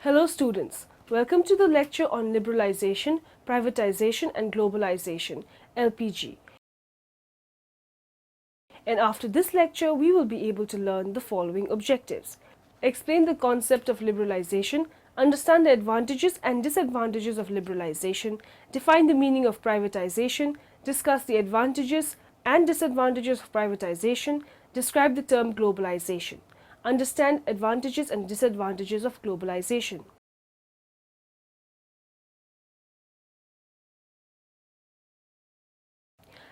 Hello students, welcome to the lecture on Liberalization, Privatization and Globalization, LPG. And after this lecture, we will be able to learn the following objectives. Explain the concept of liberalization, understand the advantages and disadvantages of liberalization, define the meaning of privatization, discuss the advantages and disadvantages of privatization, describe the term globalization. Understand advantages and disadvantages of globalization.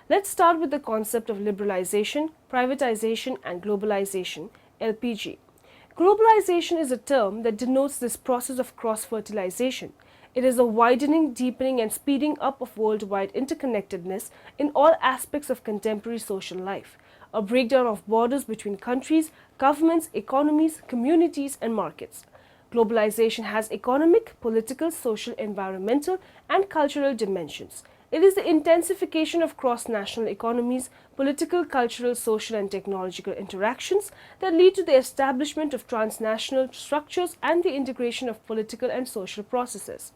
Let's start with the concept of liberalization, privatization and globalization, LPG. Globalization is a term that denotes this process of cross-fertilization. It is a widening, deepening and speeding up of worldwide interconnectedness in all aspects of contemporary social life, a breakdown of borders between countries, governments, economies, communities and markets. Globalization has economic, political, social, environmental and cultural dimensions. It is the intensification of cross-national economies, political, cultural, social and technological interactions that lead to the establishment of transnational structures and the integration of political and social processes.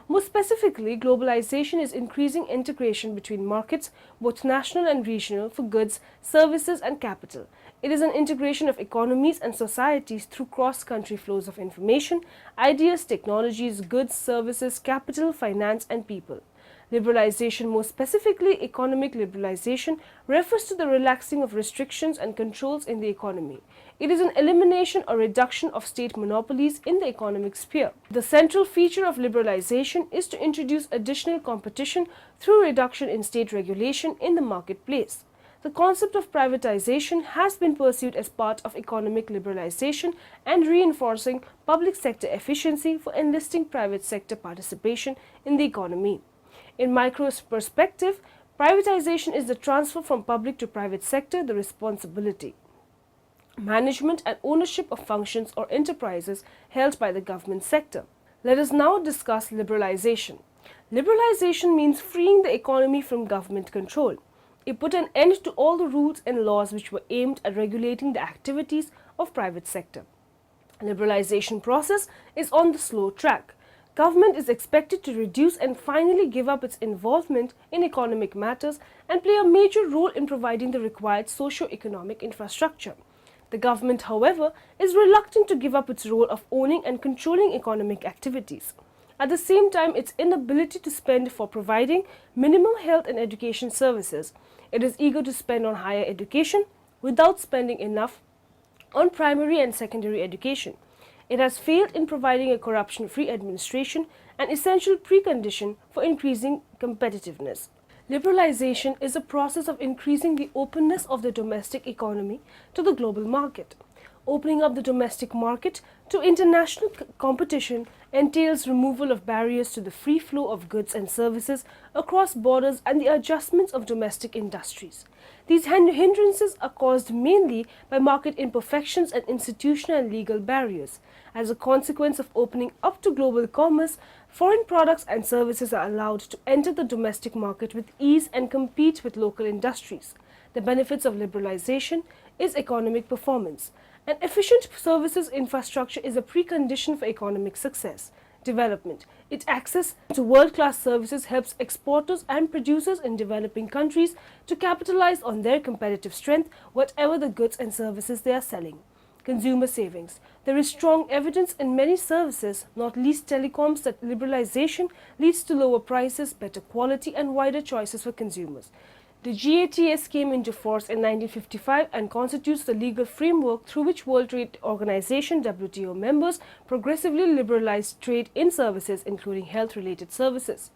More specifically, globalization is increasing integration between markets, both national and regional, for goods, services and capital. It is an integration of economies and societies through cross-country flows of information, ideas, technologies, goods, services, capital, finance and people. Liberalization, more specifically economic liberalization, refers to the relaxing of restrictions and controls in the economy. It is an elimination or reduction of state monopolies in the economic sphere. The central feature of liberalization is to introduce additional competition through reduction in state regulation in the marketplace. The concept of privatization has been pursued as part of economic liberalization and reinforcing public sector efficiency for enlisting private sector participation in the economy. In micro perspective, privatization is the transfer from public to private sector the responsibility, management and ownership of functions or enterprises held by the government sector. Let us now discuss liberalization. Liberalization means freeing the economy from government control. It put an end to all the rules and laws which were aimed at regulating the activities of private sector. Liberalization process is on the slow track. Government is expected to reduce and finally give up its involvement in economic matters and play a major role in providing the required socio-economic infrastructure. The government, however, is reluctant to give up its role of owning and controlling economic activities. At the same time, its inability to spend for providing minimum health and education services. It is eager to spend on higher education without spending enough on primary and secondary education. It has failed in providing a corruption-free administration, an essential precondition for increasing competitiveness. Liberalization is a process of increasing the openness of the domestic economy to the global market. Opening up the domestic market to international competition entails removal of barriers to the free flow of goods and services across borders and the adjustments of domestic industries. These hindrances are caused mainly by market imperfections and institutional and legal barriers. As a consequence of opening up to global commerce, foreign products and services are allowed to enter the domestic market with ease and compete with local industries. The benefits of liberalization is economic performance. An efficient services infrastructure is a precondition for economic success. Development. Its access to world-class services helps exporters and producers in developing countries to capitalize on their competitive strength, whatever the goods and services they are selling. Consumer savings. There is strong evidence in many services, not least telecoms, that liberalization leads to lower prices, better quality and wider choices for consumers. The GATS came into force in 1955 and constitutes the legal framework through which World Trade Organization (WTO) members progressively liberalized trade in services, including health-related services.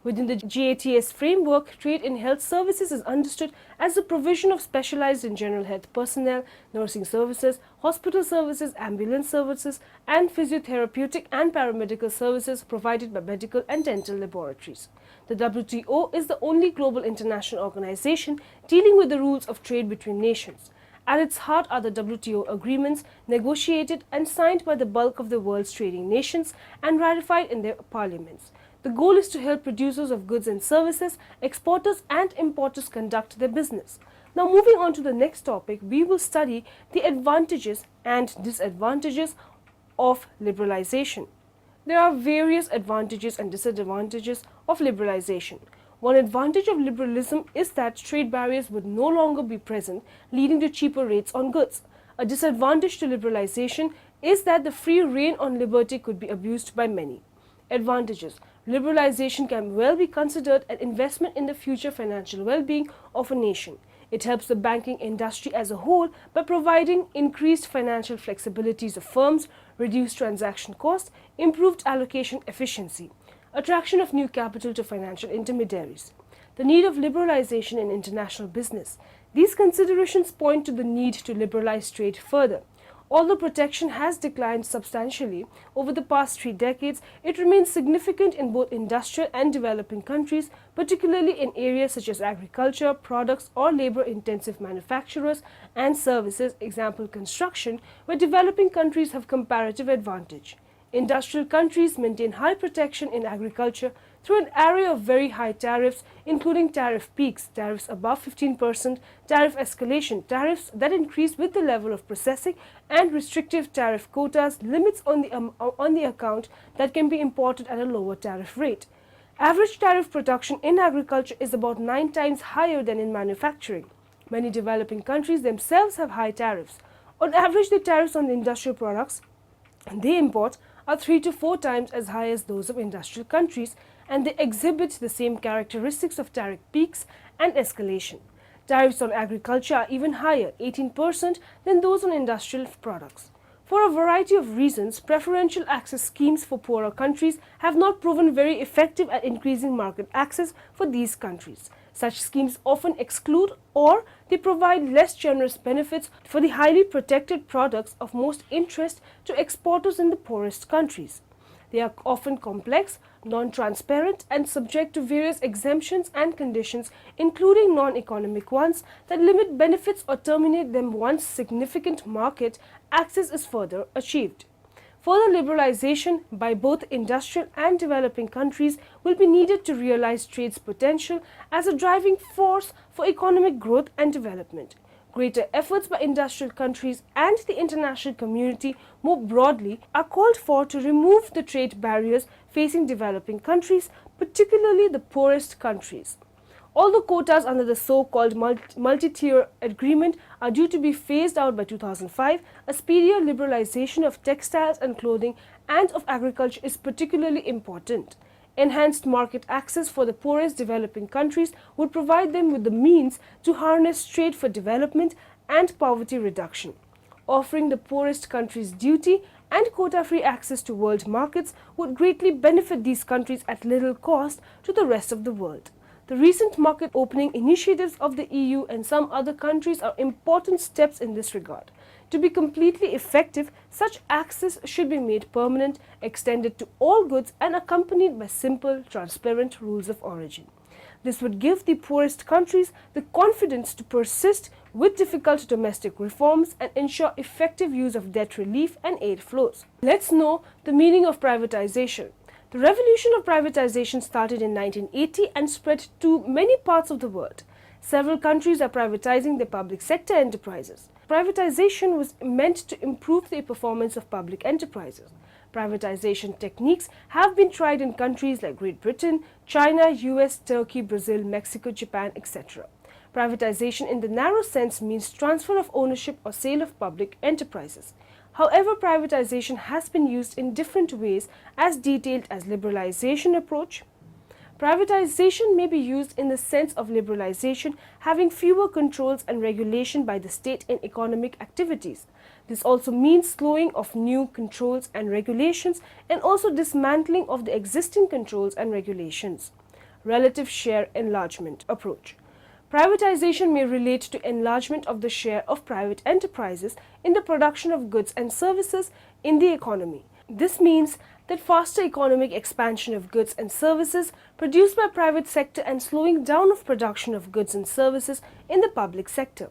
Within the GATS framework, trade in health services is understood as the provision of specialized and general health personnel, nursing services, hospital services, ambulance services, and physiotherapeutic and paramedical services provided by medical and dental laboratories. The WTO is the only global international organization dealing with the rules of trade between nations. At its heart are the WTO agreements negotiated and signed by the bulk of the world's trading nations and ratified in their parliaments. The goal is to help producers of goods and services, exporters and importers conduct their business. Now moving on to the next topic, we will study the advantages and disadvantages of liberalization. There are various advantages and disadvantages of liberalization. One advantage of liberalism is that trade barriers would no longer be present, leading to cheaper rates on goods. A disadvantage to liberalization is that the free rein on liberty could be abused by many. Advantages. Liberalization can well be considered an investment in the future financial well-being of a nation. It helps the banking industry as a whole by providing increased financial flexibilities of firms, reduced transaction costs, improved allocation efficiency, attraction of new capital to financial intermediaries, the need of liberalization in international business. These considerations point to the need to liberalize trade further. Although protection has declined substantially over the past 3 decades, it remains significant in both industrial and developing countries, particularly in areas such as agriculture, products or labor-intensive manufacturers and services, example construction, where developing countries have comparative advantage. Industrial countries maintain high protection in agriculture through an array of very high tariffs, including tariff peaks, tariffs above 15%, tariff escalation, tariffs that increase with the level of processing, and restrictive tariff quotas, limits on the account that can be imported at a lower tariff rate. Average tariff production in agriculture is about 9 times higher than in manufacturing. Many developing countries themselves have high tariffs. On average, the tariffs on the industrial products they import are 3 to 4 times as high as those of industrial countries, and they exhibit the same characteristics of tariff peaks and escalation. Tariffs on agriculture are even higher, 18%, than those on industrial products. For a variety of reasons, preferential access schemes for poorer countries have not proven very effective at increasing market access for these countries. Such schemes often exclude or they provide less generous benefits for the highly protected products of most interest to exporters in the poorest countries. They are often complex, non-transparent and subject to various exemptions and conditions, including non-economic ones that limit benefits or terminate them once significant market access is further achieved. Further liberalization by both industrial and developing countries will be needed to realize trade's potential as a driving force for economic growth and development. Greater efforts by industrial countries and the international community more broadly are called for to remove the trade barriers facing developing countries, particularly the poorest countries. Although quotas under the so-called multi-tier agreement are due to be phased out by 2005, a speedier liberalization of textiles and clothing and of agriculture is particularly important. Enhanced market access for the poorest developing countries would provide them with the means to harness trade for development and poverty reduction. Offering the poorest countries duty and quota-free access to world markets would greatly benefit these countries at little cost to the rest of the world. The recent market opening initiatives of the EU and some other countries are important steps in this regard. To be completely effective, such access should be made permanent, extended to all goods and accompanied by simple, transparent rules of origin. This would give the poorest countries the confidence to persist with difficult domestic reforms and ensure effective use of debt relief and aid flows. Let's know the meaning of privatization. The revolution of privatization started in 1980 and spread to many parts of the world. Several countries are privatizing their public sector enterprises. Privatization was meant to improve the performance of public enterprises. Privatization techniques have been tried in countries like Great Britain, China, US, Turkey, Brazil, Mexico, Japan, etc. Privatization in the narrow sense means transfer of ownership or sale of public enterprises. However, privatization has been used in different ways as detailed as liberalization approach. Privatization may be used in the sense of liberalization having fewer controls and regulation by the state in economic activities. This also means slowing of new controls and regulations and also dismantling of the existing controls and regulations. Relative share enlargement approach. Privatization may relate to enlargement of the share of private enterprises in the production of goods and services in the economy. This means that faster economic expansion of goods and services produced by private sector and slowing down of production of goods and services in the public sector.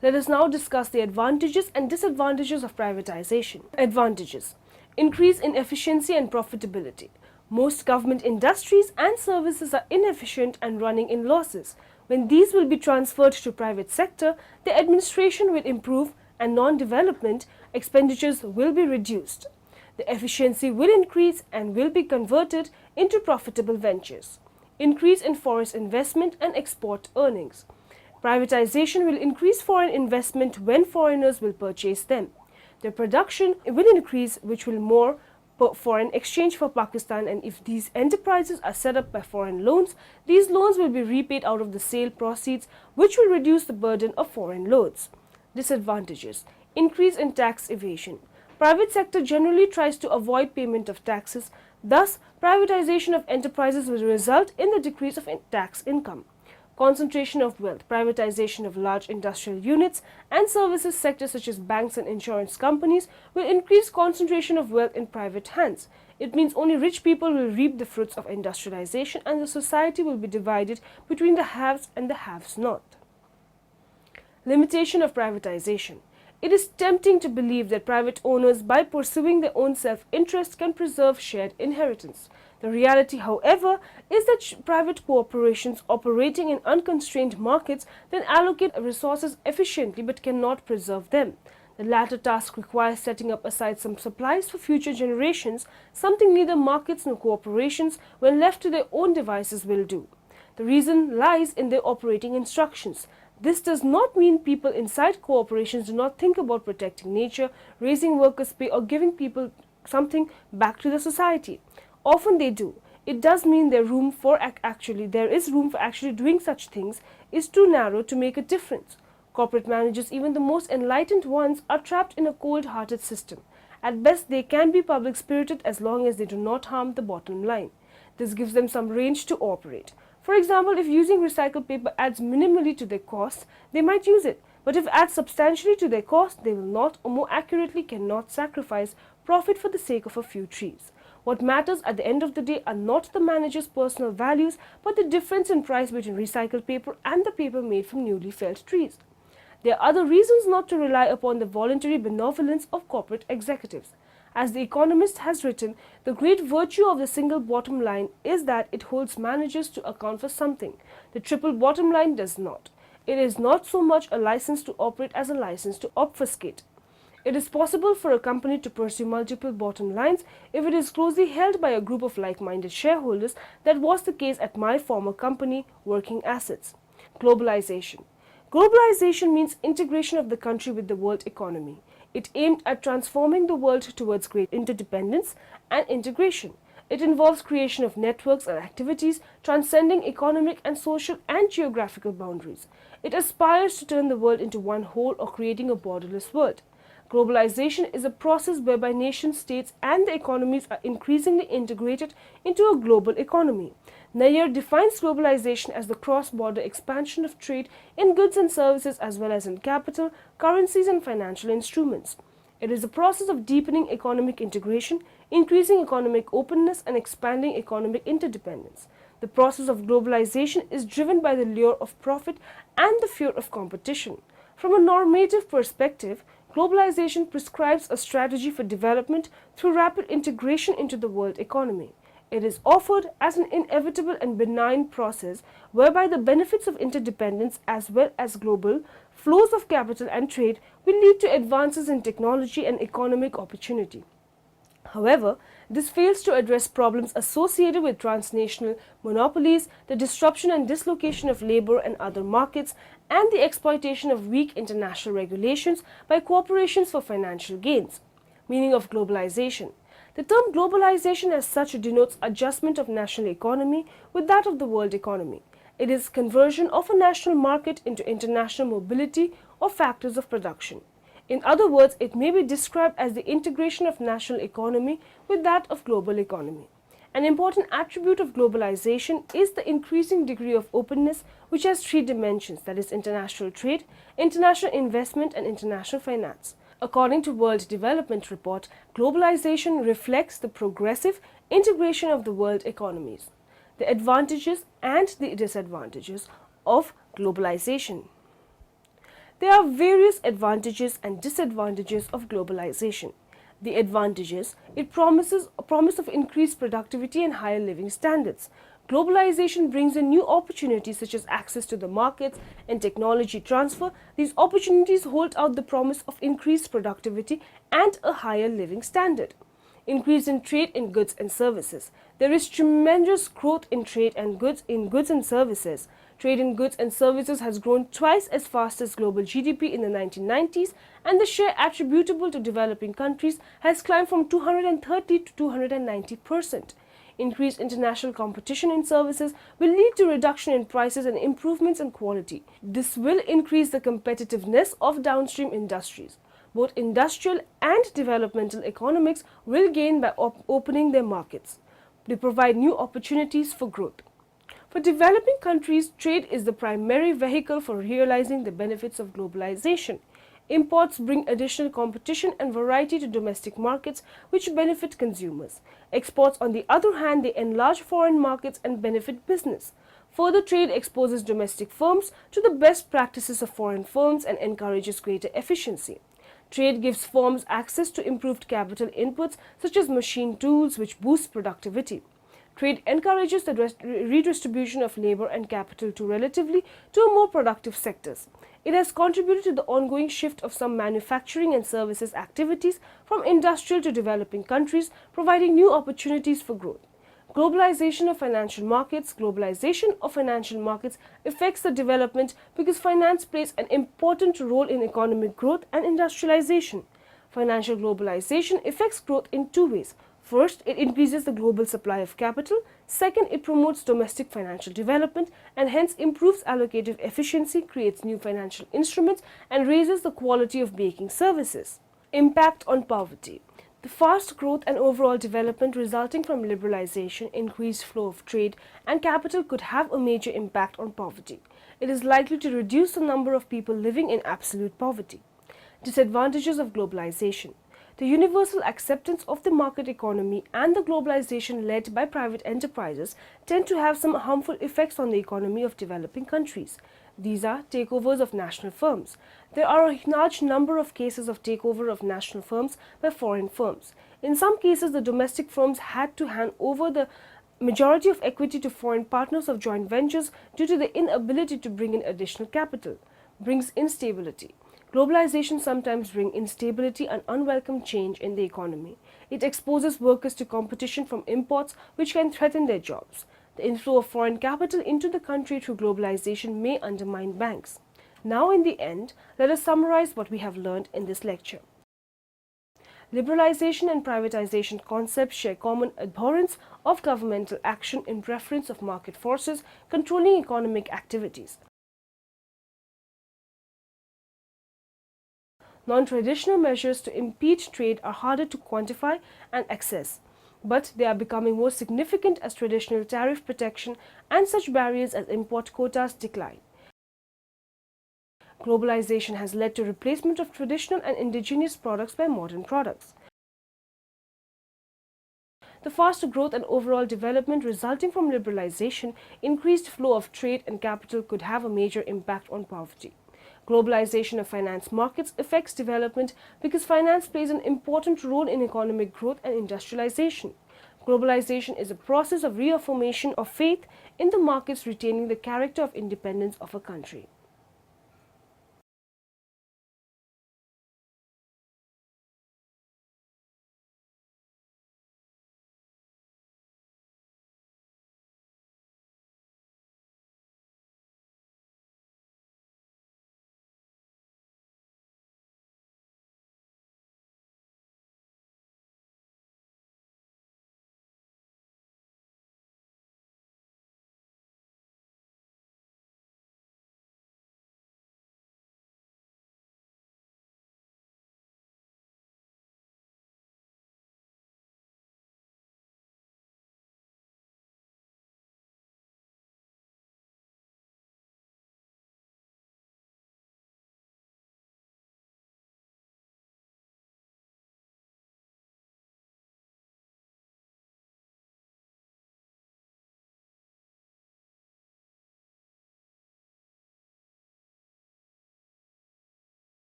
Let us now discuss the advantages and disadvantages of privatization. Advantages: increase in efficiency and profitability. Most government industries and services are inefficient and running in losses. When these will be transferred to private sector, the administration will improve and non-development expenditures will be reduced. The efficiency will increase and will be converted into profitable ventures. Increase in forest investment and export earnings. Privatization will increase foreign investment when foreigners will purchase them. Their production will increase, which will more foreign exchange for Pakistan, and if these enterprises are set up by foreign loans, these loans will be repaid out of the sale proceeds, which will reduce the burden of foreign loans. Disadvantages. Increase in tax evasion. Private sector generally tries to avoid payment of taxes. Thus, privatization of enterprises will result in the decrease of tax income. Concentration of wealth. Privatization of large industrial units and services sectors such as banks and insurance companies will increase concentration of wealth in private hands. It means only rich people will reap the fruits of industrialization, and the society will be divided between the haves and the haves not. Limitation of privatization. It is tempting to believe that private owners, by pursuing their own self-interest, can preserve shared inheritance. The reality, however, is that private corporations operating in unconstrained markets then allocate resources efficiently but cannot preserve them. The latter task requires setting up aside some supplies for future generations, something neither markets nor corporations, when left to their own devices, will do. The reason lies in their operating instructions. This does not mean people inside corporations do not think about protecting nature, raising workers' pay, or giving people something back to the society. Often they do. It does mean there is room for actually doing such things is too narrow to make a difference. Corporate managers, even the most enlightened ones, are trapped in a cold-hearted system. At best, they can be public-spirited as long as they do not harm the bottom line. This gives them some range to operate. For example, if using recycled paper adds minimally to their costs, they might use it. But if it adds substantially to their cost, they will not, or more accurately, cannot sacrifice profit for the sake of a few trees. What matters at the end of the day are not the manager's personal values, but the difference in price between recycled paper and the paper made from newly felled trees. There are other reasons not to rely upon the voluntary benevolence of corporate executives. As The Economist has written, the great virtue of the single bottom line is that it holds managers to account for something. The triple bottom line does not. It is not so much a license to operate as a license to obfuscate. It is possible for a company to pursue multiple bottom lines if it is closely held by a group of like-minded shareholders. That was the case at my former company, Working Assets. Globalization. Globalization means integration of the country with the world economy. It aimed at transforming the world towards great interdependence and integration. It involves creation of networks and activities transcending economic and social and geographical boundaries. It aspires to turn the world into one whole, or creating a borderless world. Globalization is a process whereby nation states and the economies are increasingly integrated into a global economy. Nair defines globalization as the cross-border expansion of trade in goods and services as well as in capital, currencies and financial instruments. It is a process of deepening economic integration, increasing economic openness and expanding economic interdependence. The process of globalization is driven by the lure of profit and the fear of competition. From a normative perspective, globalization prescribes a strategy for development through rapid integration into the world economy. It is offered as an inevitable and benign process whereby the benefits of interdependence as well as global flows of capital and trade will lead to advances in technology and economic opportunity. However, this fails to address problems associated with transnational monopolies, the disruption and dislocation of labor and other markets, and the exploitation of weak international regulations by corporations for financial gains. Meaning of globalization. The term globalization as such denotes adjustment of national economy with that of the world economy. It is conversion of a national market into international mobility or factors of production. In other words, it may be described as the integration of national economy with that of global economy. An important attribute of globalization is the increasing degree of openness, which has three dimensions, that is international trade, international investment and international finance. According to World Development Report, globalization reflects the progressive integration of the world economies, the advantages and the disadvantages of globalization. There are various advantages and disadvantages of globalization. The advantages: it promises a promise of increased productivity and higher living standards. Globalization brings in new opportunities such as access to the markets and technology transfer. These opportunities hold out the promise of increased productivity and a higher living standard. Increase in trade in goods and services. There is tremendous growth in trade and goods and services. Trade in goods and services has grown twice as fast as global GDP in the 1990s, and the share attributable to developing countries has climbed from 230 to 290%. Increased international competition in services will lead to reduction in prices and improvements in quality. This will increase the competitiveness of downstream industries. Both industrial and developmental economics will gain by opening their markets. They provide new opportunities for growth. For developing countries, trade is the primary vehicle for realizing the benefits of globalization. Imports bring additional competition and variety to domestic markets, which benefit consumers. Exports, on the other hand, they enlarge foreign markets and benefit business. Further, trade exposes domestic firms to the best practices of foreign firms and encourages greater efficiency. Trade gives firms access to improved capital inputs such as machine tools, which boost productivity. Trade encourages the redistribution of labor and capital to more productive sectors. It has contributed to the ongoing shift of some manufacturing and services activities from industrial to developing countries, providing new opportunities for growth. Globalization of financial markets. Globalization of financial markets affects the development because finance plays an important role in economic growth and industrialization. Financial globalization affects growth in two ways. First, it increases the global supply of capital. Second, it promotes domestic financial development and hence improves allocative efficiency, creates new financial instruments, and raises the quality of banking services. Impact on poverty. The fast growth and overall development resulting from liberalization, increased flow of trade, and capital could have a major impact on poverty. It is likely to reduce the number of people living in absolute poverty. Disadvantages of globalization. The universal acceptance of the market economy and the globalization led by private enterprises tend to have some harmful effects on the economy of developing countries. These are takeovers of national firms. There are a large number of cases of takeover of national firms by foreign firms. In some cases, the domestic firms had to hand over the majority of equity to foreign partners of joint ventures due to the inability to bring in additional capital. Brings instability. Globalization sometimes brings instability and unwelcome change in the economy. It exposes workers to competition from imports which can threaten their jobs. The inflow of foreign capital into the country through globalization may undermine banks. Now, in the end, let us summarize what we have learned in this lecture. Liberalization and privatization concepts share common abhorrence of governmental action in preference of market forces controlling economic activities. Non-traditional measures to impede trade are harder to quantify and access, but they are becoming more significant as traditional tariff protection and such barriers as import quotas decline. Globalization has led to replacement of traditional and indigenous products by modern products. The faster growth and overall development resulting from liberalization, increased flow of trade and capital could have a major impact on poverty. Globalization of finance markets affects development because finance plays an important role in economic growth and industrialization. Globalization is a process of reaffirmation of faith in the markets retaining the character of independence of a country.